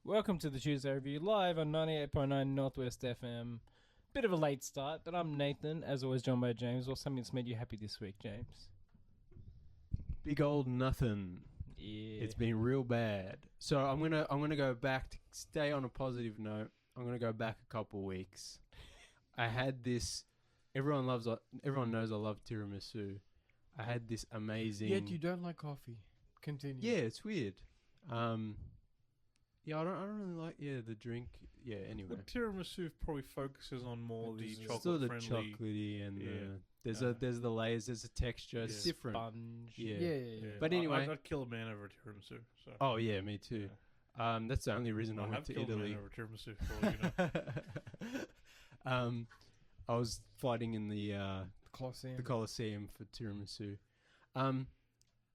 Welcome to the Tuesday Review live on 98.9 Northwest FM. Bit of a late start, but I'm Nathan, as always joined by James. What's something that's made you happy this week, James? Big old nothing. Yeah. It's been real bad. So I'm gonna go back to stay on a positive note. I'm gonna go back a couple weeks. I had this. Everyone knows I love tiramisu. I had this amazing. Yet you don't like coffee. Continue. Yeah, it's weird. Yeah, I don't really like the drink. Yeah, anyway. The tiramisu probably focuses on more the chocolate Still the friendly. chocolatey and Yeah. there's the layers, there's the texture, it's different. Sponge. Yeah. Yeah. But anyway, I'd kill a man over a tiramisu. So. oh yeah, me too. Yeah. That's the only reason I went to Italy. Over tiramisu for all you know. I was fighting in the Colosseum. Colosseum for tiramisu.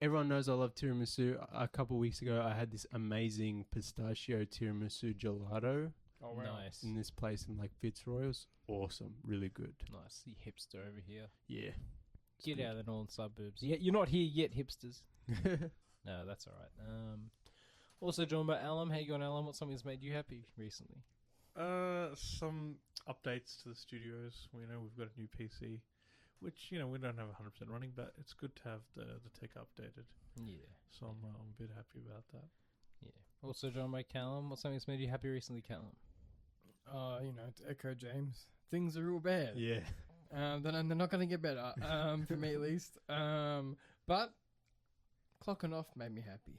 Everyone knows I love tiramisu. A couple of weeks ago, I had this amazing pistachio tiramisu gelato Oh, wow. Nice. in this place in like Fitzroy. It was awesome, really good. Nice. You hipster over here. Yeah. It's Get good. out of the northern suburbs. Yeah, you're not here yet, hipsters. No, that's all right. Also joined by Alan. How you going, Alan? What's something that's made you happy recently? Some updates to the studios. We know we've got a new PC, which we don't have 100% running, but it's good to have the tech updated. Yeah. So I'm a bit happy about that. Yeah. Also joined by Callum. What's something that's made you happy recently, Callum? To echo James, things are real bad. Yeah. They're not going to get better, for me at least. But clocking off made me happy.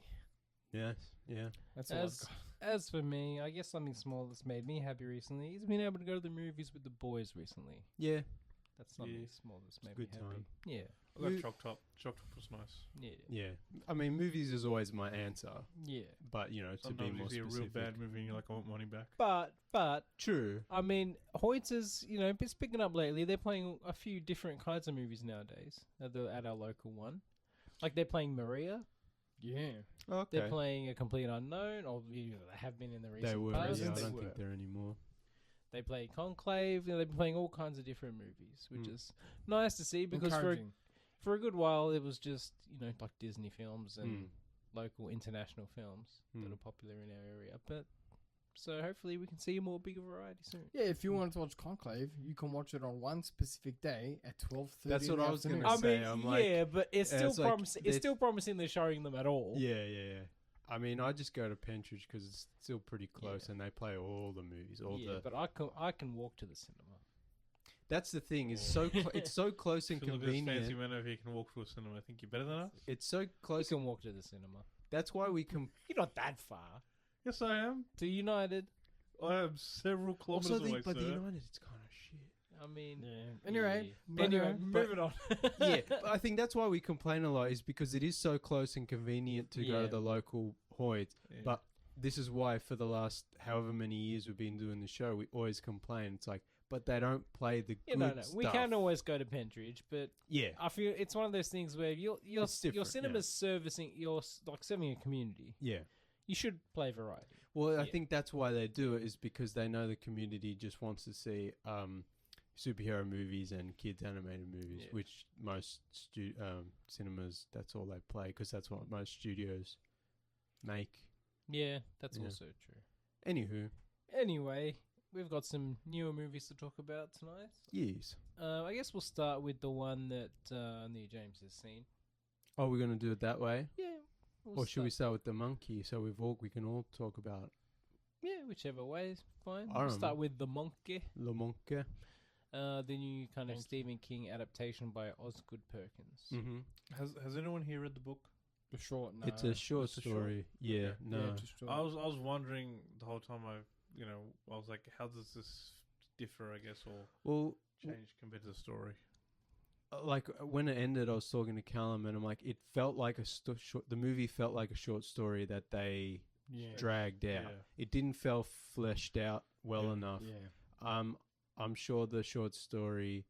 Yes. Yeah. That's all I've got. As for me, I guess something small that's made me happy recently is being able to go to the movies with the boys recently. Yeah. That's something Yeah. small that's It's a made me good happy. time. Yeah. I got Choc Top. Choc Top was nice. Yeah. Yeah. I mean, movies is always my answer, Yeah. but to be Sometimes more you see a specific. real bad movie and you're like, I want money back. But True. I mean, Hoyts is, it's picking up lately. They're playing a few different kinds of movies nowadays at our local one. Like they're playing Maria. Yeah. Okay. They're playing A Complete Unknown, or they have been in the recent They were. past. Yeah, I They don't were. think they're anymore. They play Conclave. They've been playing all kinds of different movies, which is nice to see because Encouraging. for a good while it was just like Disney films and Mm. local international films that Mm. are popular in our area. But so hopefully we can see a more bigger variety soon. Yeah, if you wanted to watch Conclave, you can watch it on one specific day at 12:30. That's what I was gonna I say. mean, I'm like, yeah, but it's still it's like promising. It's still promising they're showing them at all. Yeah. I mean, I just go to Pentridge because it's still pretty close, Yeah. and they play all the movies. But I can walk to the cinema. That's the thing. It's it's so close and Feel like this fancy convenient. man over here can walk to a cinema. I think you're better than us. It's so You close. can walk to the cinema. That's why we can. You're not that far Yes, I am. to United. I am several kilometers Also, away, but the sir. United, it's kind of shit. I mean, Yeah. Anyway, moving on. Yeah, but I think that's why we complain a lot, is because it is so close and convenient to go Yeah. to the local Hoyt. Yeah. But this is why for the last however many years we've been doing the show, we always complain. It's like, but they don't play the good stuff. We can always go to Pentridge, but Yeah. I feel it's one of those things where your It's different, cinema's serving a community. Yeah. You should play variety. Well, I Yeah. think that's why they do it, is because they know the community just wants to see superhero movies and kids animated movies, Yeah. which most cinemas, that's all they play, because that's what most studios make. Yeah, that's Yeah. also true. Anywho, Anyway, we've got some newer movies to talk about tonight. yes. I guess we'll start with the one that only James has seen. Oh, we're going to do it that way? Yeah. Or should we start with the monkey so we can all talk about it? Yeah, whichever way is fine. I We'll don't start know. with The Monkey, Le Monkey. the new kind of Monkey. Stephen King adaptation by Oz Perkins. Mm-hmm. Has anyone here read the book? The short. No. It's a short It's a short? story. Yeah, Okay. no. Yeah, just short. I was wondering the whole time. I was like, how does this differ? I guess or Well, change compared to the story. like when it ended, I was talking to Callum, and I'm like, it felt like the movie felt like a short story that they yeah. dragged out. Yeah. It didn't feel fleshed out well Yeah. enough. Yeah. I'm sure the short story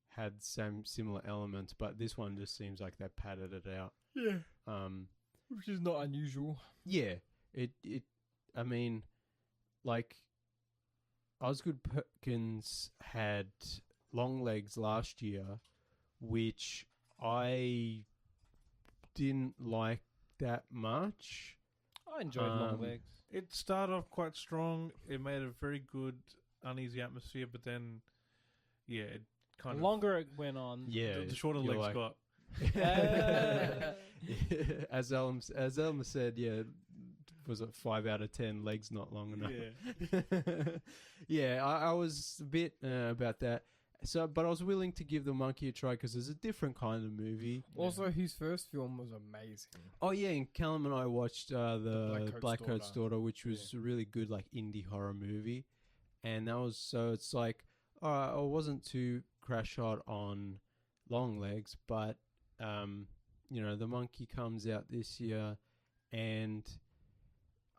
had some similar elements, but this one just seems like they padded it out. Yeah. Um, Which is not unusual. yeah, I mean, like, Osgood Perkins had Long Legs last year, which I didn't like that much. I enjoyed Long Legs. It started off quite strong. It made a very good uneasy atmosphere, but then, it kind The of longer it went on, the shorter you're legs like- got. as Elma said, was it 5 out of 10? Legs not long enough. Yeah. I was a bit about that. So, but I was willing to give the monkey a try because it's a different kind of movie. Also, his first film was amazing. Oh yeah, and Callum and I watched the Blackcoat's Blackcoat's Daughter, which was a really good like indie horror movie, and that was it's like I wasn't too crash hot on Long Legs, but the monkey comes out this year, and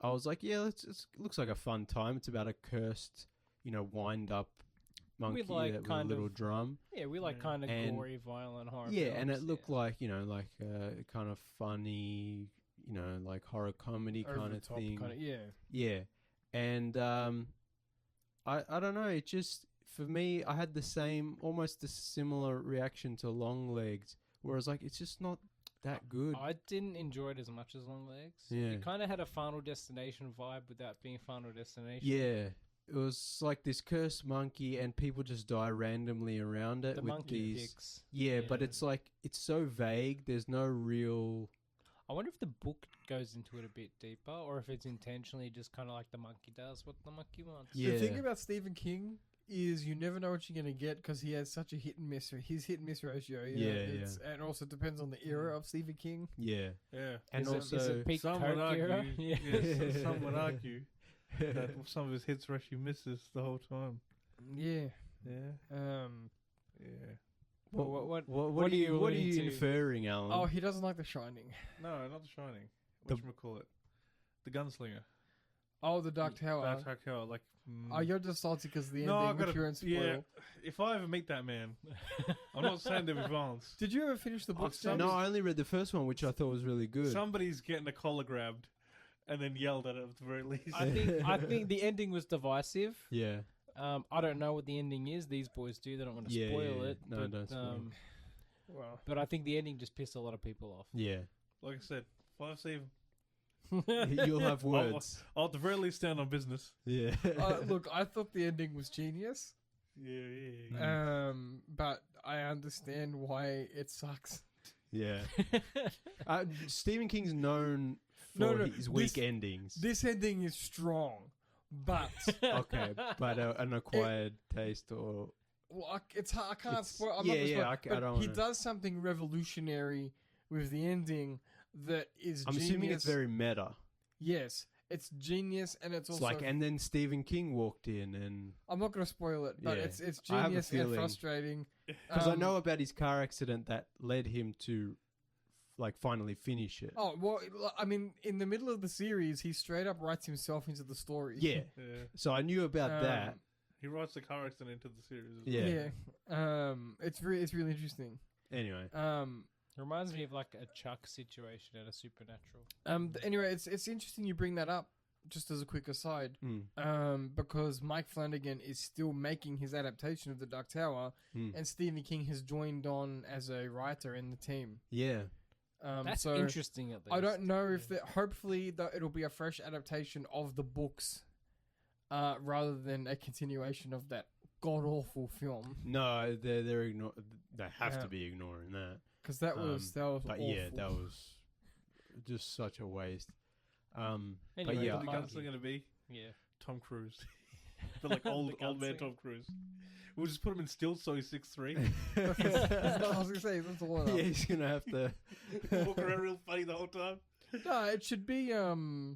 I was like, it looks like a fun time. It's about a cursed, wind up monkey like with a kind little of drum. Yeah, we like Yeah. kind of And- gory, violent horror. Yeah, and it films, looked like kind of funny, like horror comedy kind of Over-the-top thing. yeah. And I don't know. It just for me, I had almost a similar reaction to Long Legs, where I was like, it's just not that good. I didn't enjoy it as much as Long Legs. Yeah. It kind of had a Final Destination vibe without being Final Destination. Yeah. It was like this cursed monkey, and people just die randomly around it The with monkey these. picks. Yeah, but Yeah. it's like it's so vague. There's no real. I wonder if the book goes into it a bit deeper, or if it's intentionally just kind of like the monkey does what the monkey wants. Yeah. The thing about Stephen King is you never know what you're going to get because he has such a hit and miss ratio. And also depends on the era of Stephen King. Yeah, Yeah. and Is it also peak Some would Coke argue, era? Yeah. yes, some would argue that some of his hits were actually misses the whole time. Yeah. Yeah. Yeah. What are you what are alluding you to? inferring, Alan? Oh, he doesn't like The Shining. No, not The Shining. The- Whatchamacallit? The Gunslinger. Oh, The Dark Tower. Dark Tower, like... Oh, you're just salty because the No, ending, which you won't spoil. yeah. If I ever meet that man, I'm not saying they'll be violence. Did you ever finish the books, some- James? no, I only read the first one, which I thought was really good. Somebody's getting a collar grabbed and then yelled at it at the very least. I think the ending was divisive. Yeah, I don't know what the ending is. These boys do. They don't want to spoil it. No, but, don't spoil it. Well, But I think the ending just pissed a lot of people off. yeah. Like I said, if I see him, You'll have words. I'll at the very least stand on business. Yeah. look, I thought the ending was genius. Yeah. But I understand why it sucks. Yeah. Stephen King's known for No, his weak this- endings. This ending is strong, but Okay, but an acquired taste or it's hard. I can't It's- spoil. I'm yeah, not gonna yeah, spoil, I but don't he wanna- does something revolutionary with the ending that is I'm genius. assuming it's very meta. Yes, it's genius, and it's It's also like, and then Stephen King walked in, and I'm not going to spoil it, but Yeah. it's I have a genius and feeling. frustrating. because I know about his car accident that led him to, like, finally finish it. Oh well, I mean, in the middle of the series, he straight up writes himself into the story. Yeah. Yeah. So I knew about that. He writes the car accident into the series. as Yeah. Yeah. It's really interesting. Anyway. Reminds me of like a Chuck situation at a Supernatural. Anyway, it's interesting you bring that up. Just as a quick aside, because Mike Flanagan is still making his adaptation of The Dark Tower, and Stephen King has joined on as a writer in the team. Yeah. That's so interesting. At least. I don't know if hopefully it'll be a fresh adaptation of the books, rather than a continuation of that god awful film. No, they have to be ignoring that. Because that was But awful. yeah, that was just such a waste. But Anyway, yeah, The gunslinger to be Yeah. Tom Cruise. But like old man gunslinger. Tom Cruise. We'll just put him in stills so he's 6'3". I was gonna say that's all. yeah, he's gonna have to. Walk around real funny the whole time. No, it should be the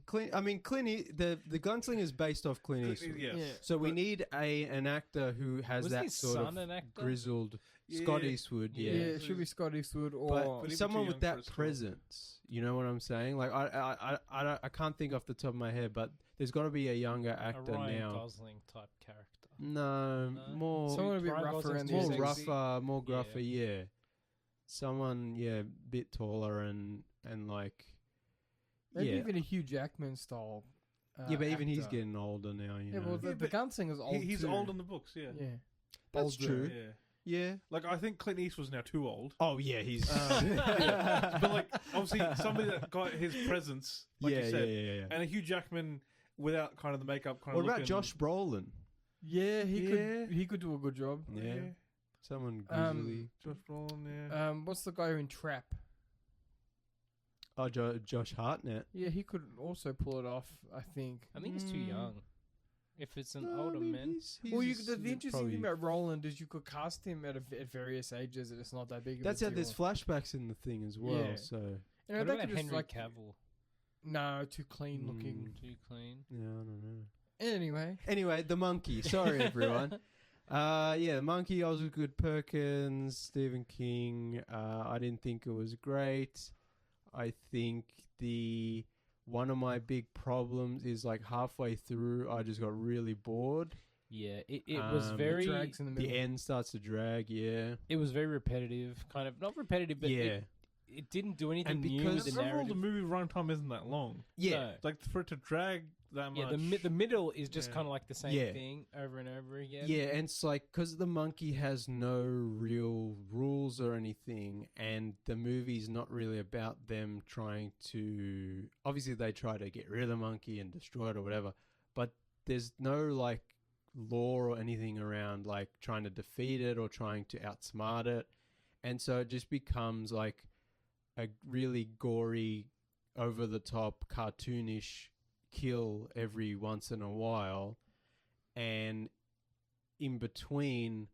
Gunslinger is based off Clint Eastwood. Yes. Yeah. So we need an actor who has Was that his sort son of an actor? grizzled Yeah. Scott Eastwood. Yeah, Yeah. it should be Scott Eastwood or But he'd be someone too with young for that his role. presence. You know what I'm saying? Like I can't think off the top of my head, but there's got to be a younger A actor Ryan now. Gosling type character. No, No? more someone a bit Ryan rougher Gosling's and too more sexy. rougher, more Yeah. gruffer. Yeah, someone bit taller and like maybe yeah. even a Hugh Jackman style. Yeah, but even he's actor. getting older now. You Yeah, know. well, the Yeah, but Gunslinger's old. He's too. old in the books, yeah. Yeah, That's older. true. Yeah. Yeah. Like, I think Clint Eastwood's now too old. Oh yeah, he's. But like, obviously, somebody that got his presence, like you said, yeah. and a Hugh Jackman without kind of the makeup. Kind What of about looking, Josh Brolin? Yeah, he could do a good job. Yeah. Someone grizzly. Josh Brolin. Yeah. What's the guy in Trap? Oh, Josh Hartnett. Yeah, he could also pull it off. I think. I think he's too young. If it's an No, I older mean, man, Well, the interesting probably- thing about Roland is you could cast him at various ages, and it's not that big. That's of how a there's deal. flashbacks in the thing as well. Yeah. So You know, what they about could just Henry like Cavill? no, too clean looking. Too clean. yeah, I don't know. Anyway, Anyway, the monkey. Sorry, everyone. The monkey. Oz Perkins, Stephen King. I didn't think it was great. I think one of my big problems is like halfway through, I just got really bored. Yeah, it was It very. drags in the middle. The end starts to drag. Yeah. It was very repetitive, kind of not repetitive, but Yeah. it didn't do anything And new because with the Overall, narrative. the movie runtime isn't that long. Yeah. No. Like for it to drag that Yeah, much. the middle is just Yeah. kind of like the same Yeah. thing over and over again. Yeah, and it's like because the monkey has no real rules or anything, and the movie's not really about them trying to. Obviously, they try to get rid of the monkey and destroy it or whatever, but there's no like law or anything around like trying to defeat it or trying to outsmart it, and so it just becomes like a really gory, over the top, cartoonish kill every once in a while, and in between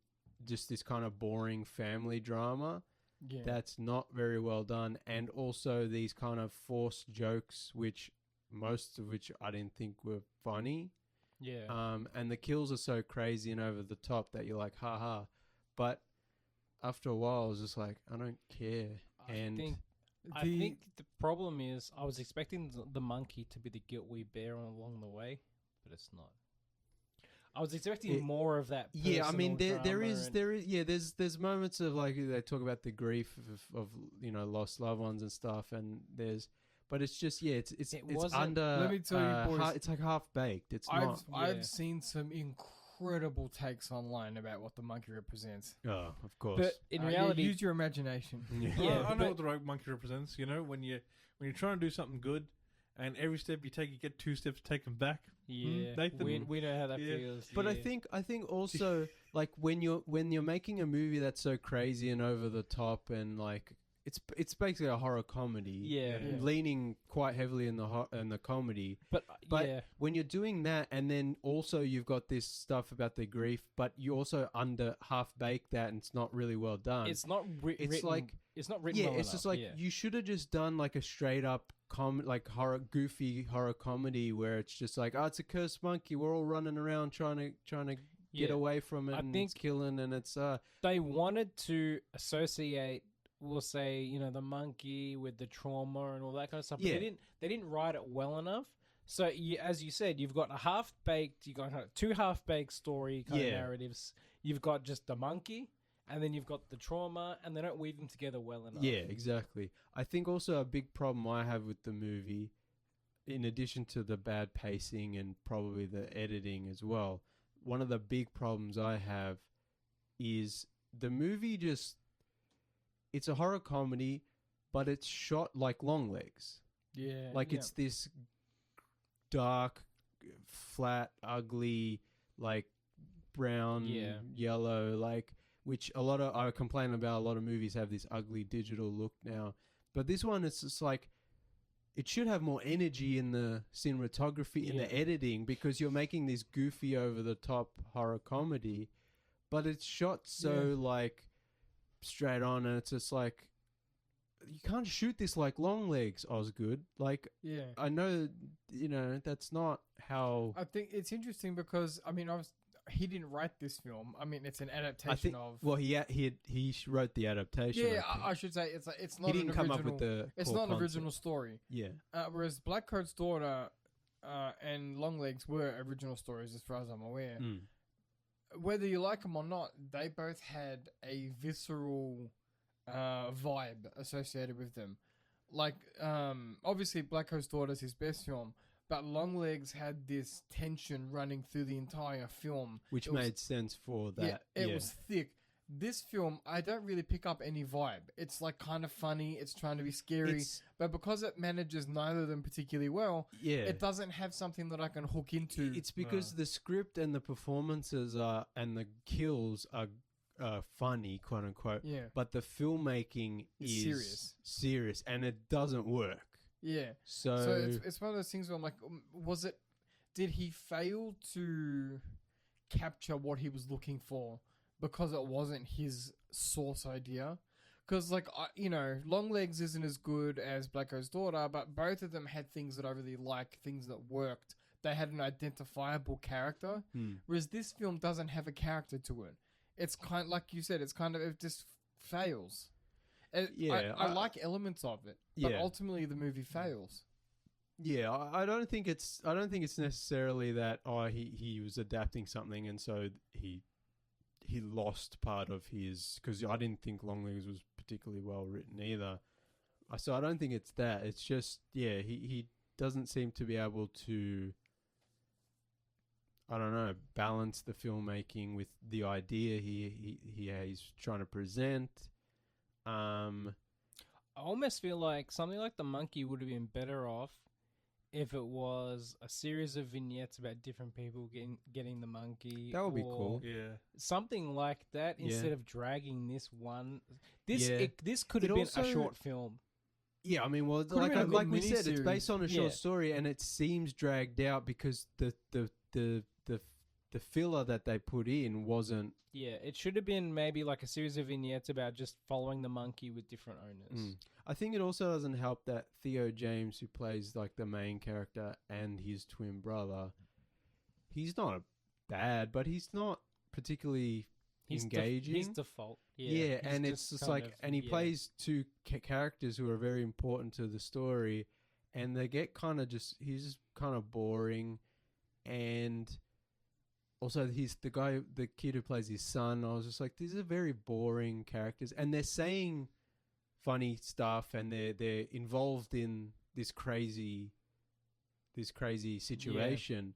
just this kind of boring family drama yeah, that's not very well done, and also these kind of forced jokes which most of which I didn't think were funny. Yeah. And the kills are so crazy and over the top that you're like haha, but after a while I was just like I don't care. I think the problem is I was expecting the monkey to be the guilt we bear along the way, but it's not. I was expecting more of that. Yeah, I mean there is drama there's moments of like they talk about the grief of lost loved ones and stuff, and but it's just it's under. Let me tell you, boys, it's like half baked. It's not. I've seen some incredible takes online about what the monkey represents. Oh, of course. But in reality, use your imagination. Yeah, I know but- what the right monkey represents. You know, when you're trying to do something good, and every step you take, you get 2 steps taken back. yeah, Nathan? we know how that Yeah. feels. But yeah. I think also like when you're making a movie that's so crazy and over the top and like it's basically a horror comedy. Yeah. Yeah. Leaning quite heavily in the comedy. But But when you're doing that, and then also you've got this stuff about the grief, but you also under half bake that, and it's not really well done. it's not it's written. like It's not written. well it's just enough, like yeah. you should have just done like a straight up goofy horror comedy where it's just like, oh, it's a cursed monkey. We're all running around trying to get Yeah. away from it, I and think- it's killing, and it's They wanted to associate, we'll say, the monkey with the trauma and all that kind of stuff. But Yeah. they didn't write it well enough. So as you said, you've got a half baked. You got kind of 2 half baked story kind of Yeah. narratives. You've got just the monkey, and then you've got the trauma, and they don't weave them together well enough. yeah, exactly. I think also a big problem I have with the movie, in addition to the bad pacing and probably the editing as well, one of the big problems I have is the movie it's a horror comedy, but it's shot like Longlegs. Yeah, Like it's this dark, flat, ugly, like brown, Yeah. yellow, like which I complain about. A lot of movies have this ugly digital look now, but this one it's just like it should have more energy in the cinematography, in Yeah. the editing, because you're making this goofy, over the top horror comedy, but it's shot so like straight on, and it's just like you can't shoot this like Longlegs, Osgood. Like yeah. I know, that's not how. I think it's interesting because he didn't write this film. I mean, it's an adaptation I think. of. Well, he wrote the adaptation. yeah, I think. I should say it's not. He didn't an come original, up with the. It's core not an concept. original story. Yeah. Whereas Blackcoat's Daughter and Longlegs were original stories, as far as I'm aware. Mm. Whether you like them or not, they both had a visceral vibe associated with them. Like, obviously, Blackcoat's Daughter is his best film, but Longlegs had this tension running through the entire film. Which It was- made sense for that. It was thick. This film, I don't really pick up any vibe. It's like kind of funny. It's trying to be scary, but because it manages neither of them particularly well, it doesn't have something that I can hook into. It's because the script and the performances and the kills are funny, quote unquote. Yeah. But the filmmaking is serious, and it doesn't work. Yeah. So it's one of those things where I'm like, did he fail to capture what he was looking for because it wasn't his source idea? Because, like, Longlegs isn't as good as Blacko's daughter, but both of them had things that I really like, things that worked. They had an identifiable character, whereas this film doesn't have a character to it. It's kind of, like you said, it just fails. I like elements of it, but ultimately the movie fails. Yeah, I don't think it's necessarily that he was adapting something and so he lost part of his, because I didn't think Longlegs was particularly well written either. So I don't think it's that. It's just he doesn't seem to be able to, I don't know, balance the filmmaking with the idea he's trying to present. I almost feel like something like The Monkey would have been better off if it was a series of vignettes about different people getting the monkey. That would be cool. Yeah. Something like that instead of dragging this one. This could have been a short film. Yeah, I mean, well, like we said, it's based on a short story, and it seems dragged out because the filler that they put in wasn't. Yeah, it should have been maybe like a series of vignettes about just following the monkey with different owners. I think it also doesn't help that Theo James, who plays like the main character and his twin brother, he's not bad, but he's not particularly engaging. He's default. Yeah, and it's just like, and he plays two characters who are very important to the story, and they get he's just kind of boring, and also he's the kid who plays his son. I was just like, these are very boring characters, and they're saying funny stuff, and they're involved in this crazy situation.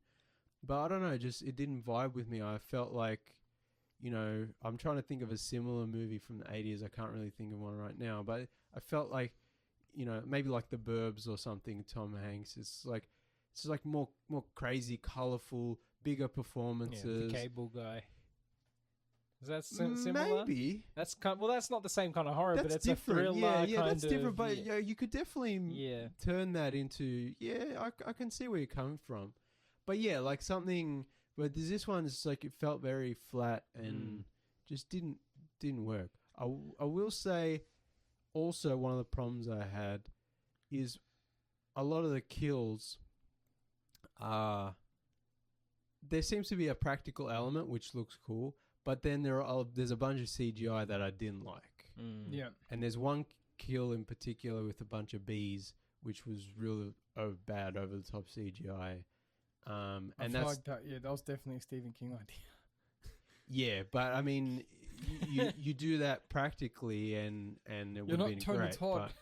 But I don't know, just it didn't vibe with me. I felt like, I'm trying to think of a similar movie from the 80s. I can't really think of one right now, but I felt like, maybe like The Burbs or something, Tom Hanks. It's like more crazy, colorful, bigger performances. The Cable Guy. Is that similar? Maybe. That's that's not the same kind of horror, that's but it's different. a thriller. Yeah, that's different. But you could definitely turn that into. Yeah, I can see where you're coming from. But yeah, like something. But this one's like, it felt very flat and just didn't work. I will say, also one of the problems I had is a lot of the kills. There seems to be a practical element which looks cool. But then there's a bunch of CGI that I didn't like. Yeah. And there's one kill in particular with a bunch of bees, which was really bad, over the top CGI. And that's like that. Yeah, that was definitely a Stephen King idea. Yeah, but I mean, you do that practically, and it would be great. You're not Tony Todd.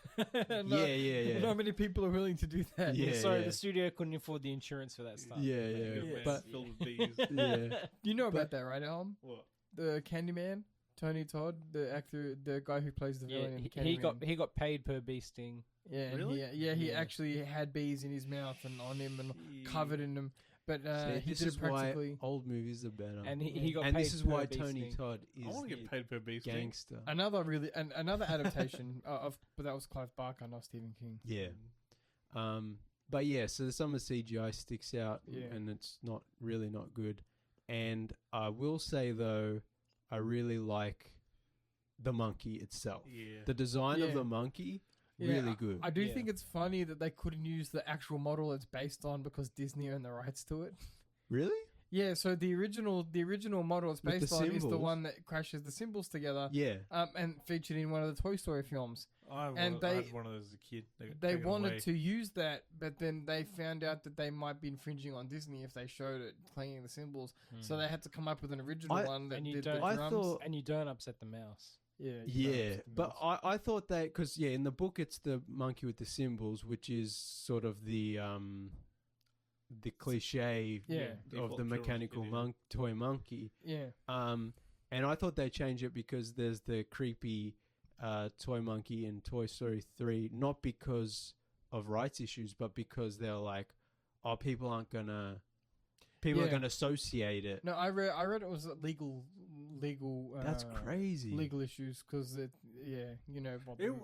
Yeah. Not many people are willing to do that. Yeah, sorry, the studio couldn't afford the insurance for that stuff. Yeah. But filled with bees. yeah, You know about that, right, Alan? What? The Candyman, Tony Todd, the actor, the guy who plays the villain in Candyman. He got paid per bee sting. Yeah, really? He actually had bees in his mouth and on him and covered in them. But he this did is it practically. why old movies are better. And he got and paid this is per why bee Tony sting. Todd is I want to get paid per bee sting. gangster. Another adaptation but that was Clive Barker, not Stephen King. Yeah. But yeah, so some of the CGI sticks out, and it's not good. And I will say though, I really like the monkey itself. Yeah. The design of the monkey, really good. I do think it's funny that they couldn't use the actual model it's based on because Disney owned the rights to it. Really? Yeah, so the original model it's With based the on is the symbols? one that crashes the symbols together. Yeah. And featured in one of the Toy Story films. I had one of those as a kid. They wanted to use that, but then they found out that they might be infringing on Disney if they showed it clanging the cymbals. So they had to come up with an original one that did the drums. And you don't upset the mouse. Yeah. But I thought that, because in the book it's the monkey with the cymbals, which is sort of the cliche of the mechanical toy monkey. Yeah. And I thought they changed it because there's the creepy toy monkey in Toy Story 3, not because of rights issues, but because they're like, oh, people are going to associate it. No, I read it was legal. That's crazy. Legal issues because you know.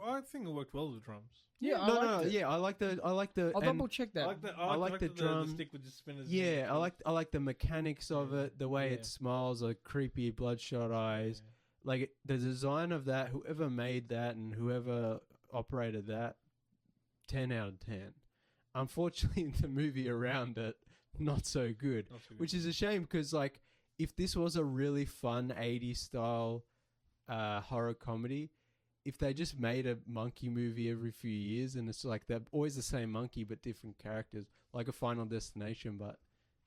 I think it worked well with the drums. Yeah, I like the. I'll double check that. I like the drum. The stick with the spinners. Yeah, I like the mechanics of it, the way it smiles, like creepy bloodshot eyes. Yeah. Like the design of that, whoever made that and whoever operated that, 10 out of 10. Unfortunately, the movie around it, not so good. Which is a shame because, like, if this was a really fun 80s style horror comedy, if they just made a monkey movie every few years and it's like they're always the same monkey but different characters, like a Final Destination, but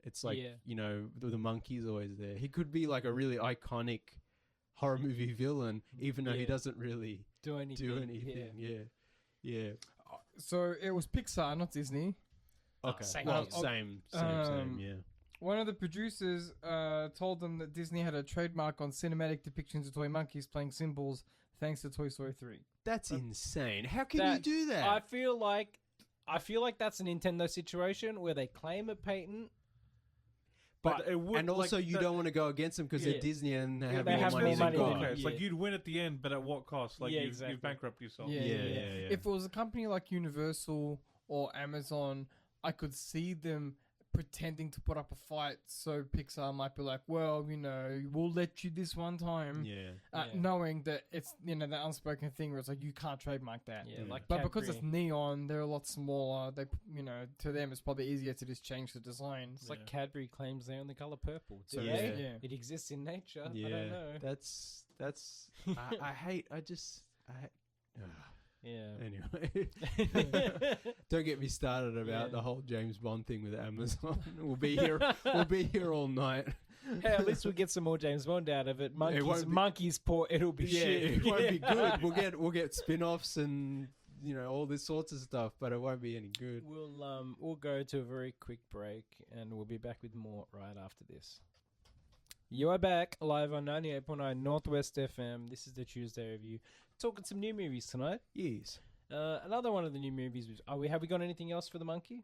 it's like, you know, the monkey's always there. He could be like a really iconic horror movie villain, even though he doesn't really do anything. Yeah. So it was Pixar, not Disney. Okay. Same, yeah. One of the producers told them that Disney had a trademark on cinematic depictions of toy monkeys playing symbols thanks to Toy Story 3. That's insane. How can you do that? I feel like that's a Nintendo situation where they claim a patent. But and also you don't want to go against them because they're Disney and they have more money than God. It's like you'd win at the end, but at what cost? Like you've bankrupted yourself. Yeah. If it was a company like Universal or Amazon, I could see them pretending to put up a fight, so Pixar might be like, well, you know, we'll let you this one time, knowing that it's, you know, the unspoken thing where it's like you can't trademark that. But because it's neon, they're a lot smaller. They, you know, to them it's probably easier to just change the design. It's like Cadbury claims they own the color purple. So it exists in nature. I don't know. That's I hate. Anyway, don't get me started about the whole James Bond thing with Amazon. We'll be here all night. Hey, at least we'll get some more James Bond out of it. Monkeys poor, it'll be shit. It won't be good. We'll get spin-offs and, you know, all this sorts of stuff, but it won't be any good. We'll go to a very quick break and we'll be back with more right after this. You are back live on 98.9 Northwest FM. This is the Tuesday review. Talking some new movies tonight. Yes. Another one of the new movies. Have we got anything else for the monkey?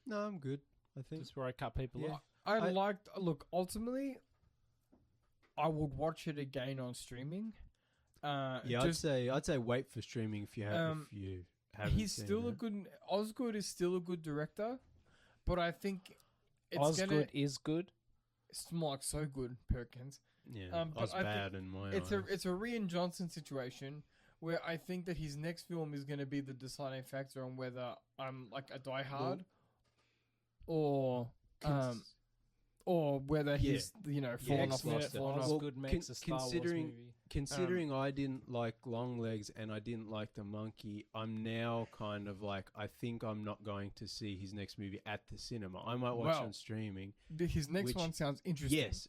No, I'm good. I think just where I cut people off. Ultimately, I would watch it again on streaming. I'd say wait for streaming if you haven't. He's still a good. Osgood is still a good director, but I think Osgood is good. It's more like so good, Perkins. Yeah, bad in my eyes. It's a Rian Johnson situation where I think that his next film is going to be the deciding factor on whether I'm like a diehard or whether he's fallen off. Osgood makes a Star Wars movie. Considering I didn't like Longlegs and I didn't like The Monkey, I'm now kind of like, I think I'm not going to see his next movie at the cinema. I might watch it on streaming. His next one sounds interesting. Yes,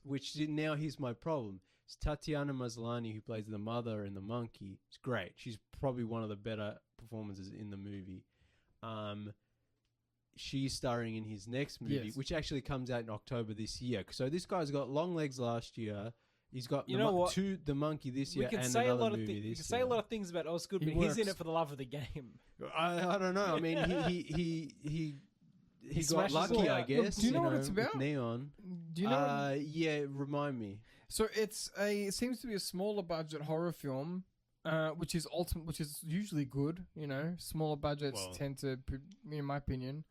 now here's my problem. It's Tatiana Maslany, who plays the mother in The Monkey. It's great. She's probably one of the better performances in the movie. She's starring in his next movie, which actually comes out in October this year. So this guy's got Longlegs last year. He's got The Monkey this year and another movie this year. We can say a lot of things about Osgood, but he's in it for the love of the game. I don't know. I mean, he got lucky, I guess. Do you know what it's about? Neon. Do you know? Yeah, remind me. So it seems to be a smaller budget horror film, which is usually good. You know, smaller budgets tend to, in my opinion.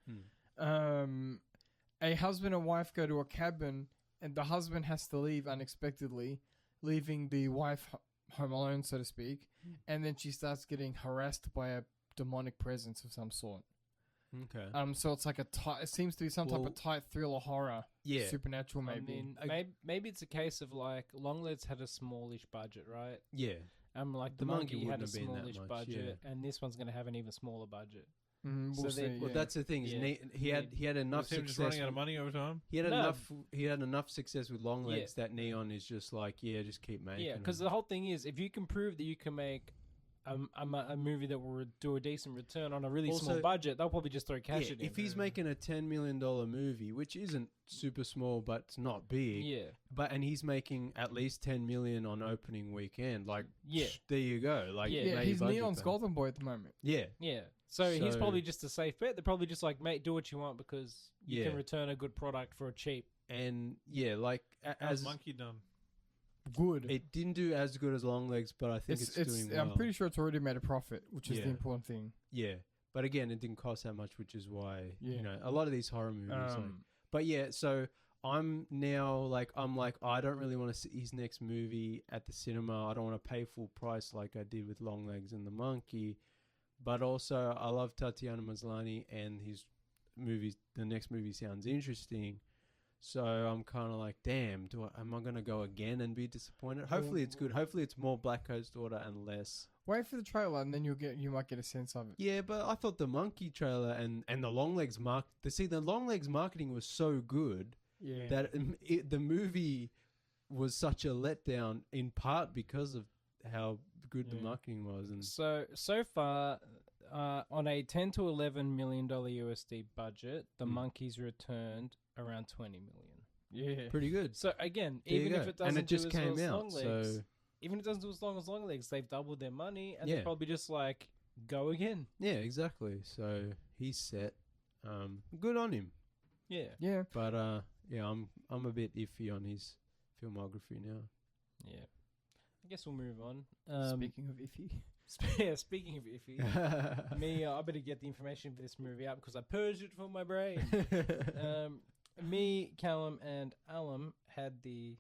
A husband and wife go to a cabin. And the husband has to leave unexpectedly, leaving the wife home alone, so to speak. And then she starts getting harassed by a demonic presence of some sort. Okay. So it's like it seems to be some type of tight thriller horror. Yeah. Supernatural, maybe. I mean, maybe it's a case of like Longlegs had a smallish budget, right? Yeah. Like the Monkey had a smallish budget, and this one's going to have an even smaller budget. We'll see. Well, that's the thing. He had enough success. Just running out of money over time. He had enough success with Longlegs that Neon is just like, just keep making. Yeah, because the whole thing is, if you can prove that you can make a movie that will do a decent return on a really small Also- budget, they'll probably just throw cash Yeah, at him. if he's making a $10 million movie, which isn't super small but it's not big, Yeah. and he's making at least $10 million on opening weekend, like Yeah. there you go. Like Yeah. Yeah, major he's budget Neon's thing. golden boy at the moment. Yeah, Yeah. So he's So- probably just a safe bet. They're probably just like, mate, do what you want because you can Yeah. return a good product for a cheap. and yeah, like How's as Monkey done? Good. it didn't do as good as Long Legs, but I think it's doing well. I'm pretty sure it's already made a profit, which is Yeah. the important thing. Yeah, but again, it didn't cost that much, which is why Yeah. you know a lot of these horror movies. Like, Um, but yeah, so I'm now like I don't really want to see his next movie at the cinema. I don't want to pay full price like I did with Long Legs and the Monkey. But also, I love Tatiana Maslany and his movies. The next movie sounds interesting, so I'm kind of like, damn, am I gonna go again and be disappointed? Hopefully, it's good. Hopefully, it's more Black Coast Order and less. wait for the trailer, and then you might get a sense of it. Yeah, but I thought the Monkey trailer and the Long Legs the Long Legs marketing was so good. Yeah. That the movie was such a letdown in part because of how good the Yeah. marketing was. And So far, on a $10 to $11 million USD budget, the Monkeys returned around $20 million. Yeah. pretty good. So again, There you even go. if it doesn't and it just do as came well as out. Long Legs, So even if it doesn't do as long as Long Legs, they've doubled their money, and Yeah. they're probably just like, go again. yeah, exactly. So he's set. Good on him. Yeah. Yeah. But yeah, I'm a bit iffy on his filmography now. Yeah. I guess we'll move on. Speaking of iffy. Yeah, speaking of iffy, me, I better get the information for this movie out because I purged it from my brain. Me, Callum, and Alum had the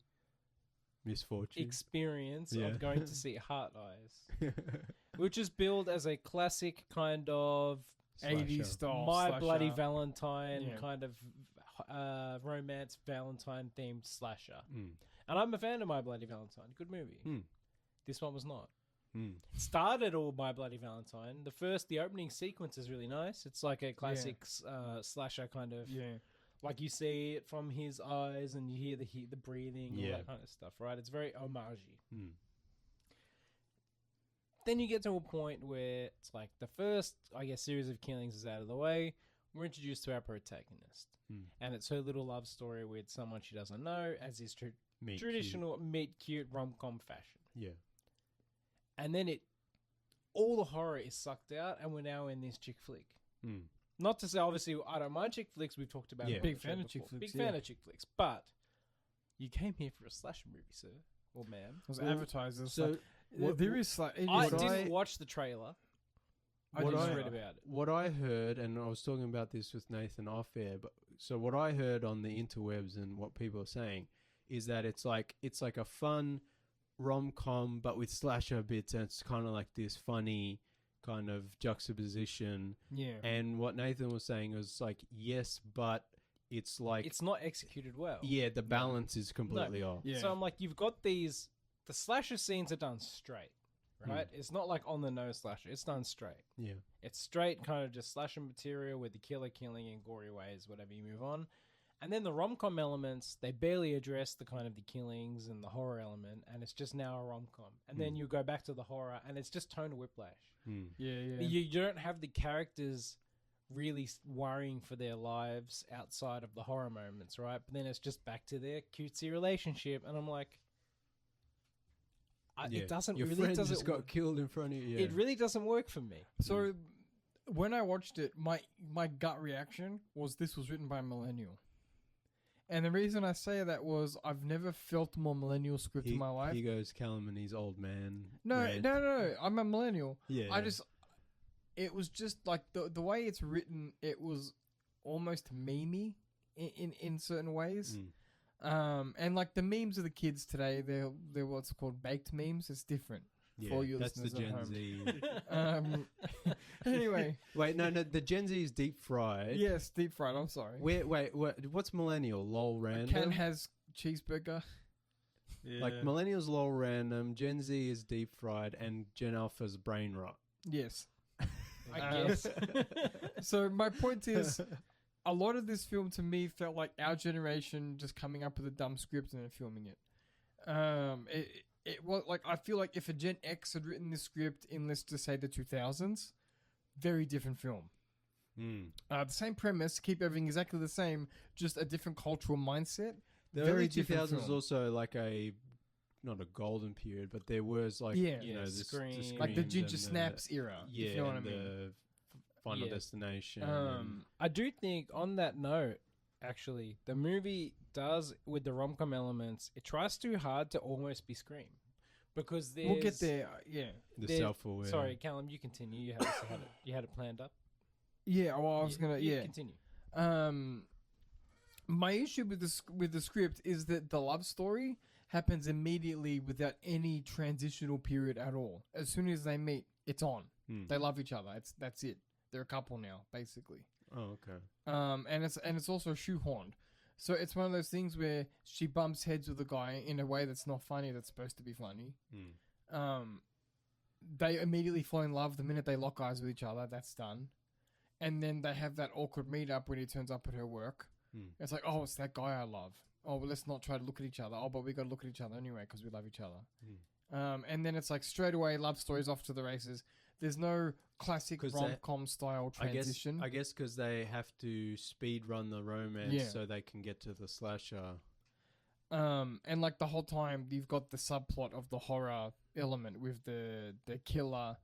Misfortune. experience Yeah. of going to see Heart Eyes, which is billed as a classic kind of 80s style. My slasher. Bloody Valentine Yeah. kind of romance Valentine themed slasher. Mm. And I'm a fan of My Bloody Valentine. Good movie. Mm. This one was not. Mm. Started all My Bloody Valentine. The opening sequence is really nice. It's like a classic slasher kind of, Yeah. like you see it from his eyes and you hear the breathing, all Yeah. that kind of stuff, right? It's very homage-y. Mm. Then you get to a point where it's like the first, I guess, series of killings is out of the way. We're introduced to our protagonist. Mm. And it's her little love story with someone she doesn't know, as is Meet traditional meet-cute rom-com fashion. cute. Yeah. And then all the horror is sucked out, and we're now in this chick flick. Mm. Not to say, obviously, I don't mind chick flicks. We've talked about Yeah. it on Big the show fan of before. chick flicks, Big yeah. fan of chick flicks. But you came here for a slasher movie, sir. Or ma'am. It was Well, advertisers. So there is like I What didn't I- watch the trailer. I What just I- read about it. what I heard, and I was talking about this with Nathan off air, but so what I heard on the interwebs and what people are saying is that it's like a fun rom-com but with slasher bits, and it's kind of like this funny kind of juxtaposition. yeah. And what Nathan was saying was like, yes, but it's like It's not executed well. yeah, the balance is completely off. Yeah. So I'm like, you've got the slasher scenes are done straight, right? It's not like on the nose slasher. It's done straight. Yeah. It's straight kind of just slasher material with the killer killing in gory ways, whatever you move on. And then the rom-com elements, they barely address the kind of the killings and the horror element, and it's just now a rom-com. And then you go back to the horror, and it's just tonal whiplash. Mm. Yeah. You don't have the characters really worrying for their lives outside of the horror moments, right? But then it's just back to their cutesy relationship, and I'm like, Yeah. it doesn't Your really friend doesn't just got killed in front of you. Yeah. it really doesn't work for me. So when I watched it, my gut reaction was this was written by a millennial. And the reason I say that was I've never felt more millennial script in my life. He goes Callum and his old man. No, rant. no. I'm a millennial. Yeah. It was just like the way it's written, it was almost memey in certain ways. And like the memes of the kids today, they're what's called baked memes. It's different. For you that's the listeners at Gen home. Z. Anyway, Wait, no, the Gen Z is deep fried. yes, deep fried. I'm sorry. Wait, what's millennial? Lol random. Ken has cheeseburger. Yeah. Like millennials lol random. Gen Z is deep fried, and Gen Alpha's brain rot. Yes. I guess. So my point is, a lot of this film to me felt like our generation just coming up with a dumb script and then filming it. it was like, I feel like if a Gen X had written this script in, let's just say, the 2000s, very different film. The same premise, keep everything exactly the same, just a different cultural mindset. The very early different 2000s was film. also like not a golden period, but there was like, Yeah. you know, the Scream. Like the Screams Ginger and Snaps era, yeah, if you know what I and mean. the Final Yeah. Destination. and- I do think on that note, actually, the movie does, with the rom-com elements, it tries too hard to almost be Scream. Because there's... We'll get there, yeah. the there- self-aware. Sorry, Callum, you continue. You had it planned up. Yeah, well, I was gonna, You yeah. continue. My issue with the script is that the love story happens immediately without any transitional period at all. As soon as they meet, it's on. They love each other. That's it. They're a couple now, basically. Oh, okay. And it's also shoehorned. So it's one of those things where she bumps heads with a guy in a way that's not funny, that's supposed to be funny. They immediately fall in love the minute they lock eyes with each other. That's done. And then they have that awkward meetup when he turns up at her work. It's like, oh, it's that guy I love. Oh, well, let's not try to look at each other. Oh, but we got to look at each other anyway because we love each other. And then it's like straight away, love stories off to the races. There's no classic 'Cause rom-com style transition. I guess because they have to speed run the romance Yeah. so they can get to the slasher. And like the whole time you've got the subplot of the horror element with the killer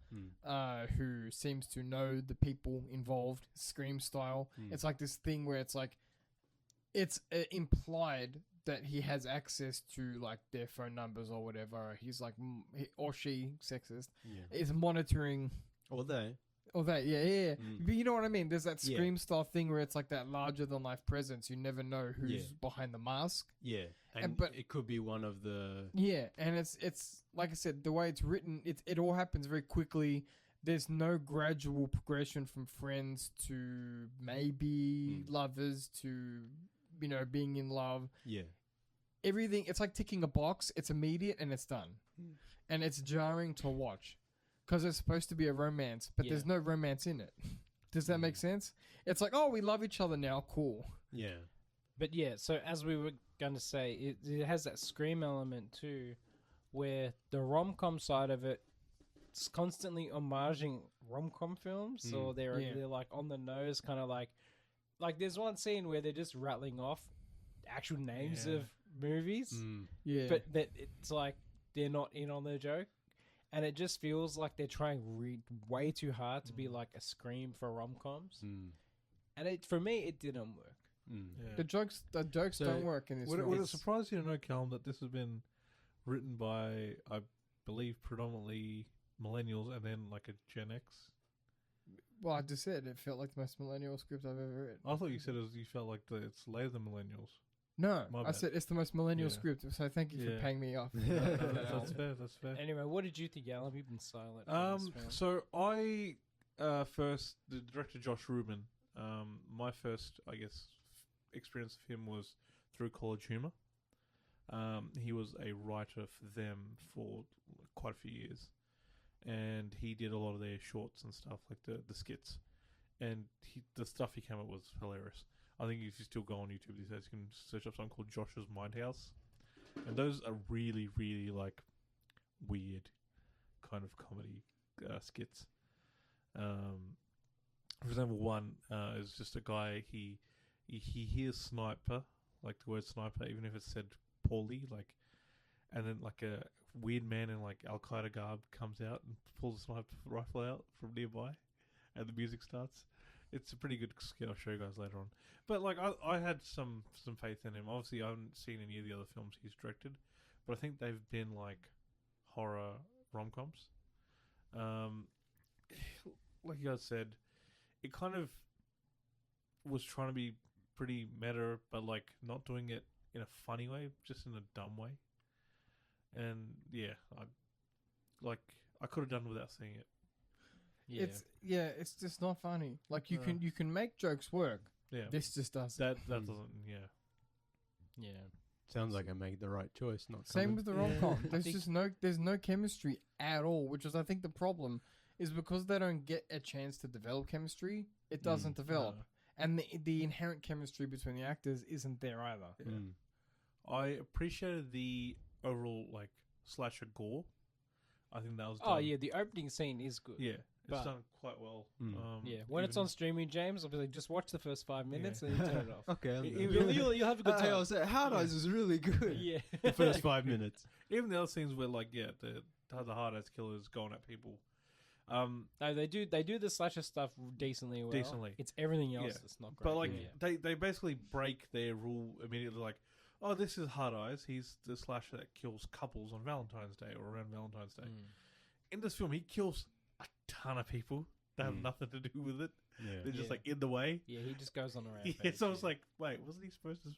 who seems to know the people involved, Scream style. It's like this thing where it's like it's implied that he has access to like their phone numbers or whatever. He's like or she, sexist, is monitoring Or they. or that. Yeah. But you know what I mean? There's that Scream style thing where it's like that larger than life presence. You never know who's behind the mask. Yeah. And but it could be one of the... Yeah, and it's like I said, the way it's written, it all happens very quickly. There's no gradual progression from friends to maybe lovers to, you know, being in love. Yeah. Everything, it's like ticking a box. It's immediate and it's done. And it's jarring to watch because it's supposed to be a romance, but there's no romance in it. Does that make sense? It's like, oh, we love each other now. Cool. Yeah. But yeah, so as we were going to say, it has that Scream element too, where the rom-com side of it is constantly homaging rom-com films, or they're like on the nose, kind of like there's one scene where they're just rattling off actual names of movies, Yeah. but that it's like they're not in on the joke, and it just feels like they're trying way too hard to be like a Scream for rom-coms, and for me it didn't work. Yeah. The jokes don't work in this film. Would it surprise you to know, Callum, that this has been written by, I believe, predominantly millennials and then like a Gen X? Well, I just said it felt like the most millennial script I've ever read. I thought you said you felt like it's later than millennials. No, My I bad. said it's the most millennial Yeah. script, so thank you for Yeah. paying me off. That's fair. That's fair. Anyway, what did you think, Alan? You've been silent. on this film. So I the director Josh Ruben. My first, I guess, experience of him was through College Humor. He was a writer for them for quite a few years, and he did a lot of their shorts and stuff, like the skits, and the stuff he came up with was hilarious. I think if you still go on YouTube these days, you can search up something called Josh's Mindhouse, and those are really, really like weird kind of comedy skits. For example, one is just a guy, he hears sniper, like the word sniper, even if it's said poorly, like, and then like a weird man in like Al Qaeda garb comes out and pulls a sniper rifle out from nearby, and the music starts. It's a pretty good skit. I'll show you guys later on. But like, I had some faith in him. Obviously, I haven't seen any of the other films he's directed, but I think they've been like horror rom-coms. Like you guys said, it kind of was trying to be pretty meta, but like not doing it in a funny way, just in a dumb way. And yeah, I could have done without seeing it. Yeah. It's just not funny. Like you can make jokes work. Yeah, This just doesn't. that doesn't. Yeah, Yeah. Sounds like I made the right choice. Not Same coming. with the rom-com. I There's think- just there's no chemistry at all, which is I think the problem is because they don't get a chance to develop chemistry. It doesn't develop, and the inherent chemistry between the actors isn't there either. I appreciated the overall like slasher gore. I think that was done. Oh yeah, the opening scene is good. Yeah, But- it's done quite well. Yeah, when it's even- on streaming, James, I'll be like, just watch the first 5 minutes and then turn it off. Okay. You'll have a good time. I was Hard Eyes was really good. Yeah. The first 5 minutes. Even the other scenes where, like, the hard-ass killers going at people. No, they do the slasher stuff decently well. Decently. It's everything else Yeah. that's not great. But, like, yeah. they basically break their rule immediately, like, oh, this is Hard Eyes. He's the slasher that kills couples on Valentine's Day or around Valentine's Day. In this film, he kills a ton of people that have nothing to do with it. Yeah. They're just, Yeah. like, in the way. Yeah, he just goes on a rampage. Yeah, so it's like, wait, wasn't he supposed to,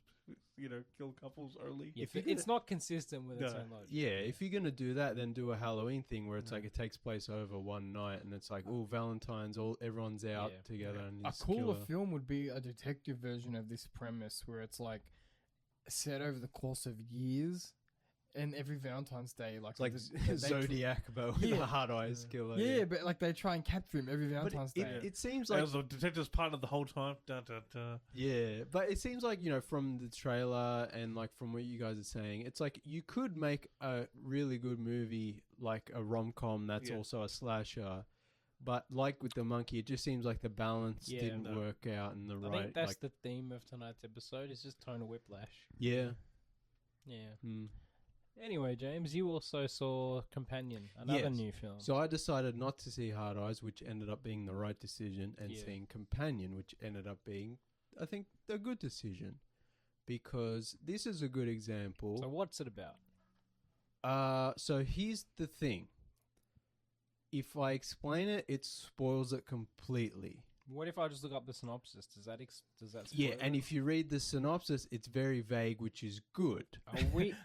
kill couples only? Yeah, if you're it's not consistent with its No. own logic. Yeah, if you're gonna do that, then do a Halloween thing where it's like it takes place over one night, and it's like, oh, Valentine's, everyone's out Yeah. together, and A just cooler kill film would be a detective version of this premise where it's like set over the course of years, and every Valentine's Day, like It's like they Zodiac, but with Yeah. a Hard Eyes killer. yeah, but like they try and capture him every But Valentine's it, Day. it seems Like, like was the detective's partner the whole time. Dun, dun, dun. yeah, but it seems like from the trailer and like from what you guys are saying, it's like you could make a really good movie like a rom-com that's Yeah. also a slasher, but like with the monkey, it just seems like the balance Yeah, didn't no. work out in the I right. think that's like, the theme of tonight's episode. Is just tonal whiplash. yeah. Yeah. Mm. Anyway, James, you also saw Companion, another Yes. new film. So I decided not to see Hard Eyes, which ended up being the right decision, and Yeah. seeing Companion, which ended up being, I think, a good decision, because this is a good example. So what's it about? So here's the thing. If I explain it, it spoils it completely. What if I just look up the synopsis? Does that Yeah, spoil and it? if you read the synopsis, it's very vague, which is good.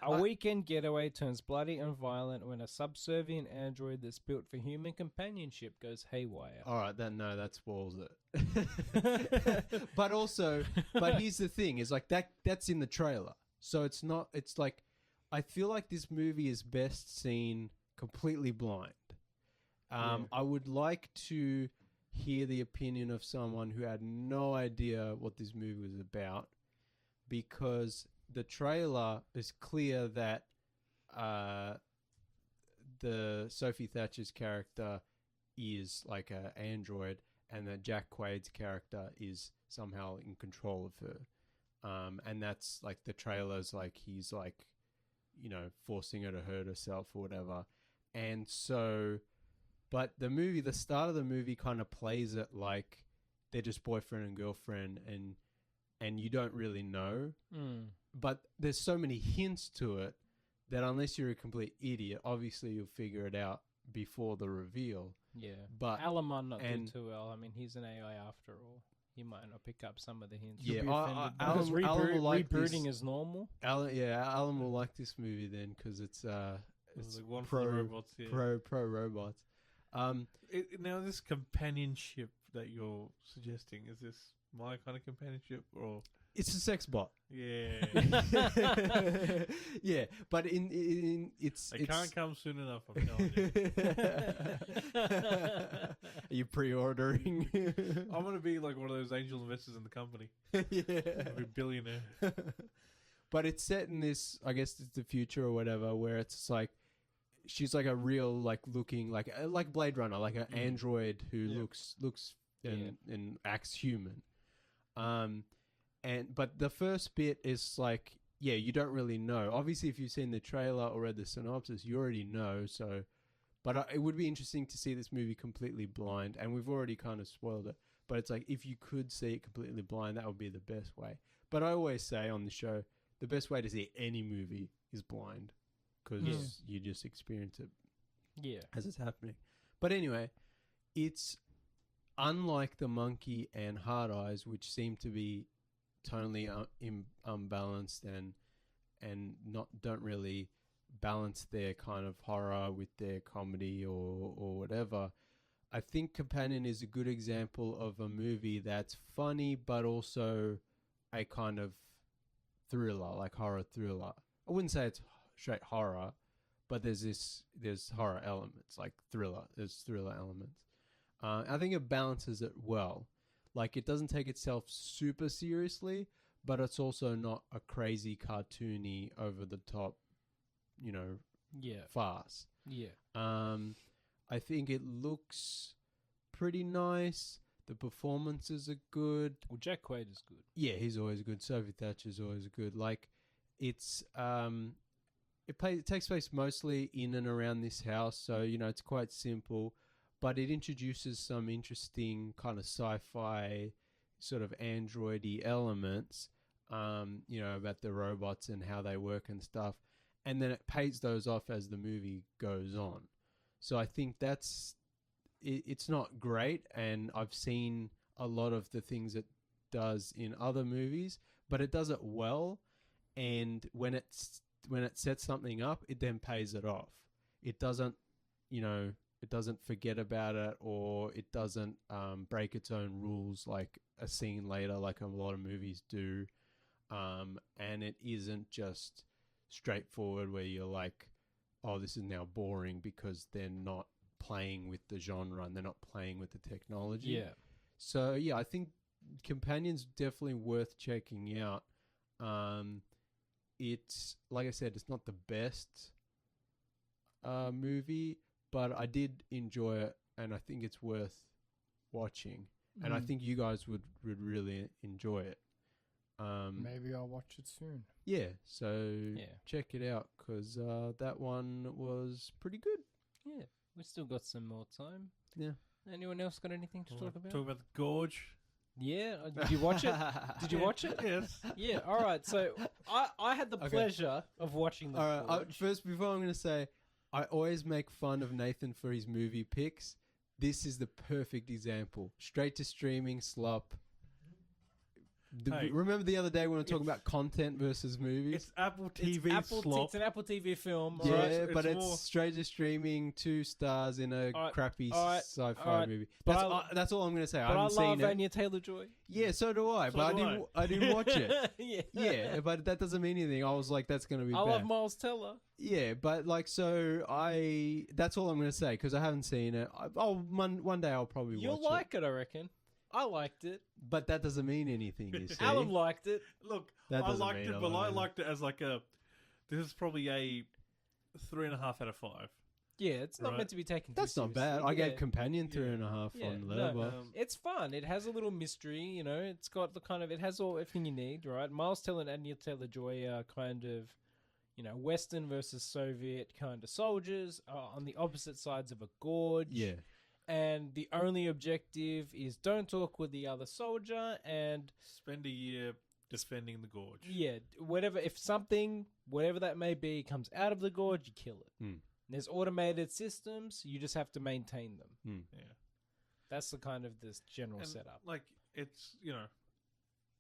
A weekend getaway turns bloody and violent when a subservient android that's built for human companionship goes haywire. All right, that spoils it. but here's the thing: is like that's in the trailer, so it's not. It's like I feel like this movie is best seen completely blind. I would like to hear the opinion of someone who had no idea what this movie was about, because the trailer is clear that the Sophie Thatcher's character is like an android, and that Jack Quaid's character is somehow in control of her. And that's like the trailer's like he's like, forcing her to hurt herself or whatever. And so, but the start of the movie kind of plays it like they're just boyfriend and girlfriend, and you don't really know. But there's so many hints to it that unless you're a complete idiot, obviously you'll figure it out before the reveal. Yeah. But Alan might not do and- too well. I mean, he's an AI after all. He might not pick up some of the hints. Yeah, be offended by Because Alan will like rebooting this. is normal. Alan will like this movie then, because it's Like one for the robots. Yeah. pro robots. Now, this companionship that you're suggesting, is this my kind of companionship, or It's a sex bot. yeah? Yeah, but in it's It can't come soon enough. I'm telling you. Are you pre-ordering? I'm gonna be like one of those angel investors in the company. Yeah. I'll be a billionaire. But it's set in this, I guess it's the future or whatever, where it's like she's like a real like looking like Blade Runner, like an android who Yep. looks and acts human. But the first bit is like, yeah, you don't really know. Obviously, if you've seen the trailer or read the synopsis, you already know. So, but it would be interesting to see this movie completely blind, and we've already kind of spoiled it. But it's like, if you could see it completely blind, that would be the best way. But I always say on the show, the best way to see any movie is blind, because you just experience it Yeah. as it's happening. But anyway, it's unlike The Monkey and Hard Eyes, which seem to be tonally unbalanced and don't really balance their kind of horror with their comedy or whatever. I think Companion is a good example of a movie that's funny but also a kind of thriller, like horror thriller. I wouldn't say it's straight horror, but there's horror elements, like thriller. There's thriller elements. I think it balances it well. Like, it doesn't take itself super seriously, but it's also not a crazy cartoony, over the top, fast. Yeah. I think it looks pretty nice. The performances are good. Well, Jack Quaid is good. Yeah, he's always good. Sophie Thatcher's always good. Like, it's it takes place mostly in and around this house, so it's quite simple, but it introduces some interesting kind of sci-fi sort of androidy elements, about the robots and how they work and stuff, and then it pays those off as the movie goes on. So I think it's not great, and I've seen a lot of the things it does in other movies, but it does it well, and when it sets something up, it then pays it off. It doesn't, it doesn't forget about it, or it doesn't break its own rules like a scene later, like a lot of movies do. And it isn't just straightforward where you're like, oh, this is now boring because they're not playing with the genre and they're not playing with the technology. Yeah. So, yeah, I think Companion's definitely worth checking out. It's, like I said, it's not the best movie, but I did enjoy it, and I think it's worth watching. And I think you guys would really enjoy it. Maybe I'll watch it soon. Yeah, so check it out, because that one was pretty good. Yeah, we still got some more time. Yeah. Anyone else got anything to talk about? Talk about the Gorge. Yeah, did you watch it? Did you watch it? Yes. Yeah, all right. So I had the pleasure of watching the All right, Gorge. first, before I'm going to say, I always make fun of Nathan for his movie picks. This is the perfect example. Straight to streaming slop. Hey, remember the other day when we were talking about content versus movies? It's Apple TV slop. It's an Apple TV film. Yeah, Right? but It's it's more- straight to streaming, 2 stars in a crappy sci-fi alright. movie. But That's all I'm going to say. I But I haven't love seen it. Anya Taylor-Joy. Yeah, so do I. So but do I didn't watch it. Yeah. Yeah, but that doesn't mean anything. I was like, that's going to be I bad. love Miles Teller. Yeah, but like, so that's all I'm going to say, because I haven't seen it. One day I'll probably You'll watch like it, I reckon. I liked it. But that doesn't mean anything, you see. Alan liked it. Look, That I doesn't liked mean it, a but lot, I yeah. liked it as like this is probably a 3.5 out of 5. Yeah, it's not Right. meant to be taken That's too not bad. seriously. I gave Yeah. Companion Yeah. 3.5 Yeah, on no, Letterboxd. It's fun. It has a little mystery, It's got the kind of, it has everything you need, right? Miles Teller and Anya Taylor-Joy are kind of, Western versus Soviet kind of soldiers on the opposite sides of a gorge. Yeah. And the only objective is don't talk with the other soldier, and Spend a year defending the Gorge. whatever that may be, comes out of the gorge, you kill it. Hmm. There's automated systems, you just have to maintain them. Yeah. That's the kind of this general And, setup. like, it's,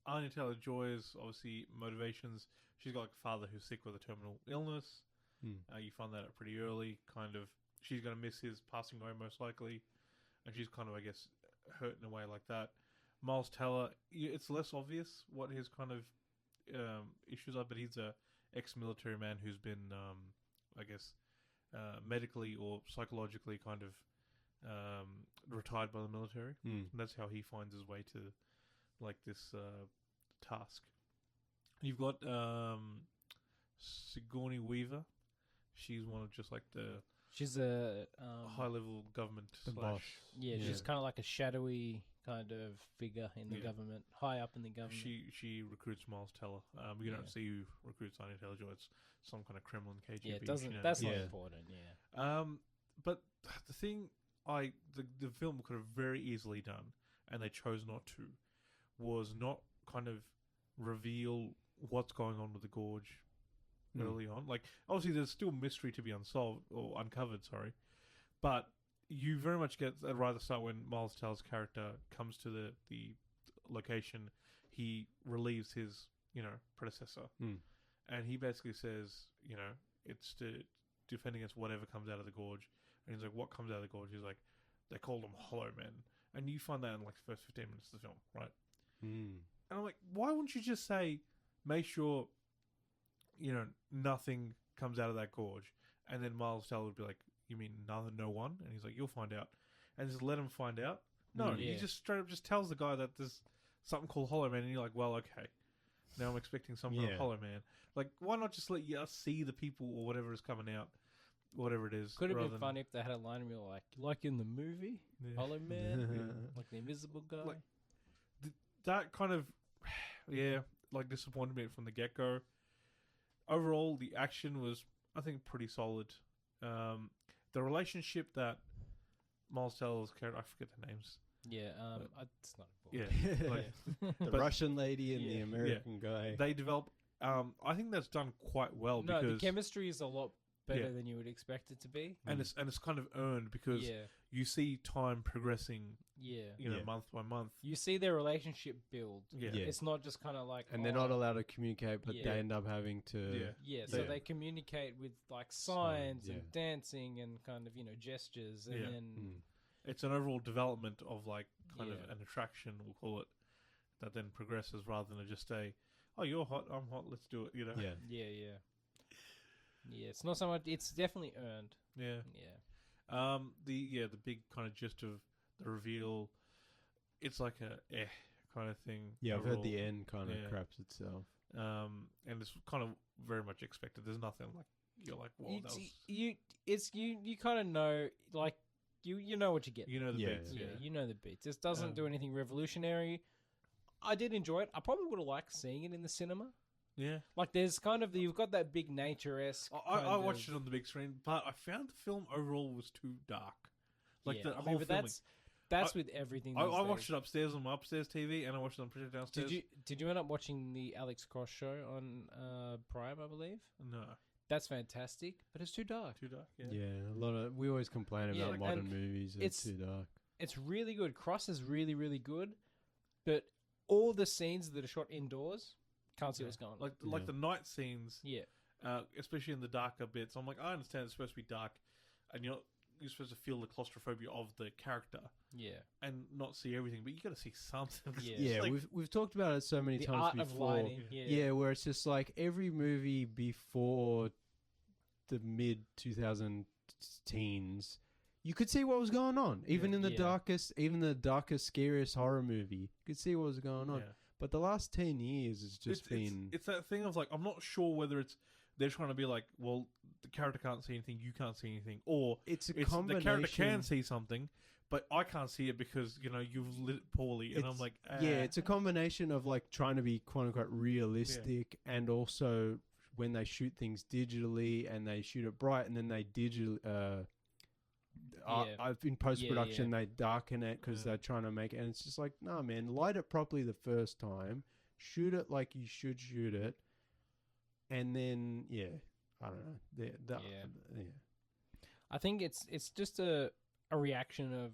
Anya Taylor-Joy's obviously motivations. She's got like a father who's sick with a terminal illness. You find that out pretty early. Kind of, she's going to miss his passing away most likely, and she's kind of, I guess, hurt in a way like that. Miles Teller, it's less obvious what his kind of issues are, but he's a ex-military man who's been, I guess, medically or psychologically kind of retired by the military. And that's how he finds his way to like this task. You've got Sigourney Weaver. She's one of just like the She's a high-level government The slash. boss. yeah, she's kind of like a shadowy kind of figure in the Yeah. government, high up in the government. She recruits Miles Teller. You don't see who recruits Anya Taylor-Joy. It's some kind of Kremlin KGB. yeah, it doesn't. shenanigans. That's not Yeah. important. Yeah. But the thing the film could have very easily done, and they chose not to, was not kind of reveal what's going on with the Gorge early on. Like, obviously, there's still mystery to be unsolved or uncovered. Sorry, but you very much get right at the start when Miles Teller's character comes to the location. He relieves his predecessor, and he basically says, it's to defend against whatever comes out of the Gorge. And he's like, what comes out of the Gorge? He's like, they call them Hollow Men. And you find that in like the first 15 minutes of the film, right? And I'm like, why wouldn't you just say, make sure, nothing comes out of that Gorge? And then Miles Teller would be like, you mean no one? And he's like, you'll find out. And just let him find out. No, he Yeah. just straight up just tells the guy that there's something called Hollow Man. And you're like, well, okay. Now I'm expecting some kind of Hollow Man. Like, why not just let us see the people or whatever is coming out? whatever it is. Could have rather been than- funny if they had a line real like in the movie Yeah. Hollow Man, like the invisible guy. Like, that kind of, like disappointed me from the get go. Overall, the action was, I think, pretty solid. The relationship that Miles Teller's character, I forget their names. Yeah, it's not Yeah, important. like, The But- Russian lady and Yeah. the American guy. they develop. I think that's done quite well No, because the chemistry is a lot better Yeah. than you would expect it to be. and it's kind of earned because Yeah, you see time progressing, yeah. Yeah. month by month. You see their relationship build. Yeah, Yeah. It's not just kind of like, And they're not allowed to communicate, but Yeah. they end up having to. Yeah. Yeah, so Yeah. they communicate with like Signs, signs and dancing and kind of gestures, and Yeah. then Mm. it's an overall development of like kind of Yeah. an attraction, we'll call it, that then progresses rather than just a, oh, you're hot, I'm hot, let's do it. Yeah. yeah. It's not so much. It's definitely earned. Yeah. Yeah, The big kind of gist of the reveal, it's like a kind of thing. Yeah, I've heard the overall. end kind of Yeah. craps itself. And it's kind of very much expected. There's nothing like you're like, whoa, that was, you kind of know, like you know what you get. the Yeah. beats. Yeah, you know the beats. This doesn't do Um, anything revolutionary. I did enjoy it. I probably would have liked seeing it in the cinema. Yeah. Like, there's kind of you've got that big nature-esque. I watched it on the big screen, but I found the film overall was too dark. Like the whole but filming. that's with everything. I watched it upstairs on my upstairs TV, and I watched it on projector downstairs. Did you end up watching the Alex Cross show on Prime? I believe No, that's fantastic, but it's too dark. too dark. Yeah, a lot of we always complain Yeah, about modern and movies. it's- It's too dark. It's really good. Cross is really, really good, but all the scenes that are shot indoors, can't see what's going on. Like Yeah. the night scenes, Yeah, especially in the darker bits. I'm like, I understand it's supposed to be dark, and you're supposed to feel the claustrophobia of the character yeah. and not see everything, but you got to see something. Yeah. Yeah, Like, we've talked about it so many The times art before. of lighting. Yeah, Yeah, where it's just like every movie before the mid 2000 teens, you could see what was going on. Even Yeah. in the Yeah. darkest, scariest horror movie, you could see what was going on. yeah. But the last 10 years has just it's, been. it's that thing of like, I'm not sure whether they're trying to be like, well, the character can't see anything, you can't see anything, or It's a it's the combination. character can see something, but I can't see it because you've lit it poorly, and I'm It's- like, Yeah, it's a combination of like trying to be quote unquote realistic, and also when they shoot things digitally and they shoot it bright, and then they in post production they darken it because Yeah. they're trying to make it, and it's just like, nah, man, light it properly the first time, shoot it like you should shoot it, and then I don't know, yeah. I think it's just a reaction of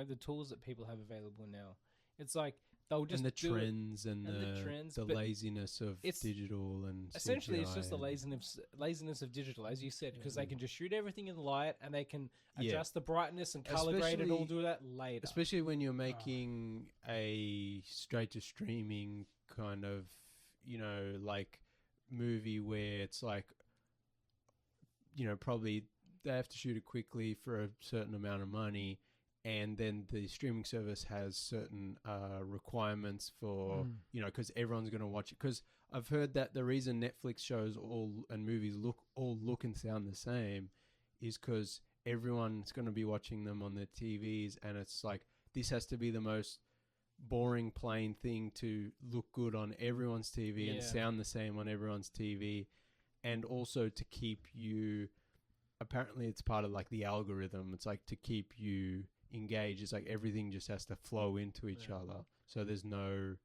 the tools that people have available now. It's like they'll just and the do it. trends and the trends, the but laziness of it's- digital and Essentially, it's CGI just the and- laziness of digital, as you said, because they can just shoot everything in light and they can Yeah. adjust the brightness and color grade and all Especially- do that later. Especially when you're making a straight to streaming kind of, like movie where it's like, probably they have to shoot it quickly for a certain amount of money, and then the streaming service has certain requirements for, because everyone's going to watch it. Because I've heard that the reason Netflix shows and movies look and sound the same is because everyone's going to be watching them on their TVs, and it's like, this has to be the most boring, plain thing to look good on everyone's TV and Yeah. sound the same on everyone's TV, and also to keep you. Apparently, it's part of like the algorithm. It's like to keep you engaged. It's like everything just has to flow into each other, so there's no.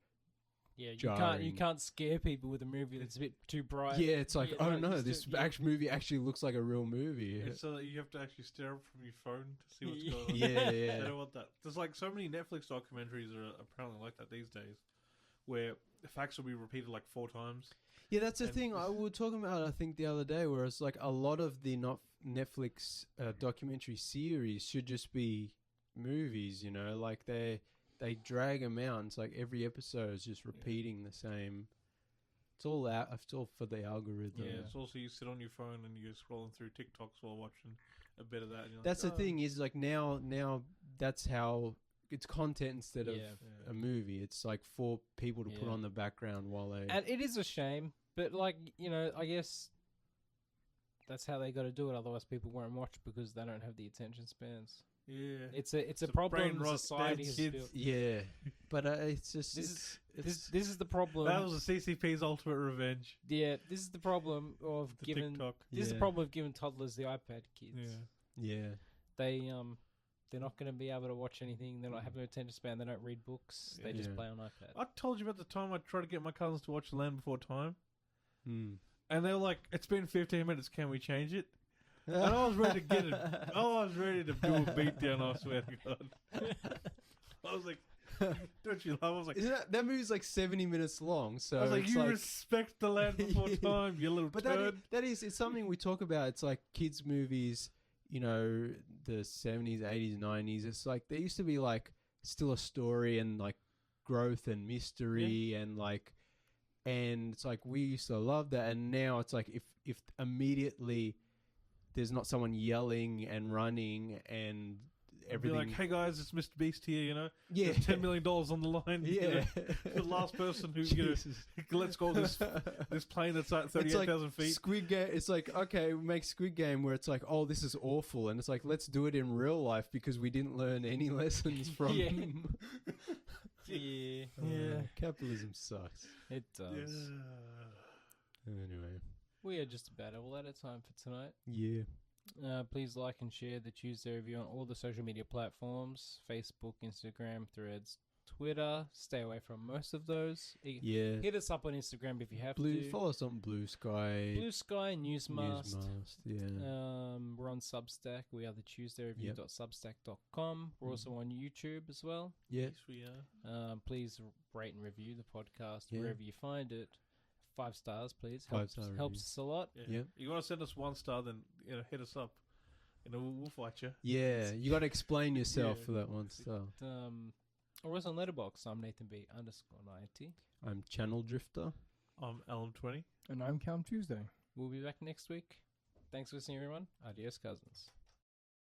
Yeah, you jarring. can't scare people with a movie that's a bit too bright. Yeah, it's like, Yeah, oh like, no, just this do- yeah. movie actually looks like a real movie. It's so that you have to actually stare up from your phone to see what's Yeah. going on. Yeah, They yeah. don't want that. There's like so many Netflix documentaries are apparently like that these days, where the facts will be repeated like 4 times. Yeah, that's the And- thing. We were talking about, I think, the other day, where it's like a lot of the not Netflix documentary series should just be movies. Like they drag them out. It's like every episode is just repeating the same. It's all out. It's all for the algorithm. Yeah, it's also you sit on your phone and you're scrolling through TikToks while watching a bit of that. And you're That's like, the thing is like now that's how it's content instead of Yeah. a movie. It's like for people to put Yeah. on the background while they. And it is a shame, but like I guess that's how they got to do it. Otherwise, people won't watch because they don't have the attention spans. Yeah. It's a a problem brain rot, society dead has kids. built. Yeah, but it's just This it's, This is the problem. That was the CCP's ultimate revenge. Yeah, this is the problem of The giving. TikTok. This is the problem of giving toddlers the iPad kids. Yeah. yeah. They're not going to be able to watch anything. They're not having an attention span. They don't read books. They just Yeah. play on iPad. I told you about the time I tried to get my cousins to watch Land Before Time. Mm. And they were like, it's been 15 minutes, can we change it? And I was ready to get it. I was ready to do a beatdown, I swear to God. I was like, don't you love? I was like, Isn't that movie's like 70 minutes long? So I was like, it's you like, respect the Land Before Time, you little but turd. it's something we talk about. It's like kids movies, you know, the 70s, 80s, 90s. It's like there used to be like still a story and like growth and mystery and like, and it's like we used to love that. And now it's like if immediately there's not someone yelling and running and everything. Be like, hey guys, it's Mr. Beast here, you know? Yeah. There's $10 million on the line. You know? The last person who's going to let's go this plane that's like 38,000 feet. Squid Game. It's like, okay, we make Squid Game where it's like, oh, this is awful. And it's like, let's do it in real life because we didn't learn any lessons from Yeah. Yeah. Yeah. Capitalism sucks. It does. Anyway. We are just about all out of time for tonight. Yeah. Please like and share the Tuesday Review on all the social media platforms: Facebook, Instagram, Threads, Twitter. Stay away from most of those. Yeah. Hit us up on Instagram if you have to. Follow us on Blue Sky. Blue Sky, Newsmast. Yeah. We're on Substack. We are the TuesdayReview.substack.com. We're also on YouTube as well. Yeah. Yes, we are. Please rate and review the podcast Yeah. wherever you find it. 5 stars, please. 5-star Helps review. us a lot. Yeah. You want to send us 1 star, then hit us up. We'll fight you. Yeah. You got to explain yourself Yeah. for that 1 star. Or else on Letterboxd, I'm Nathan_90. I'm channeldrifter. I'm Alan20. And I'm Calum Tuesday. We'll be back next week. Thanks for listening, everyone. Adios, cousins.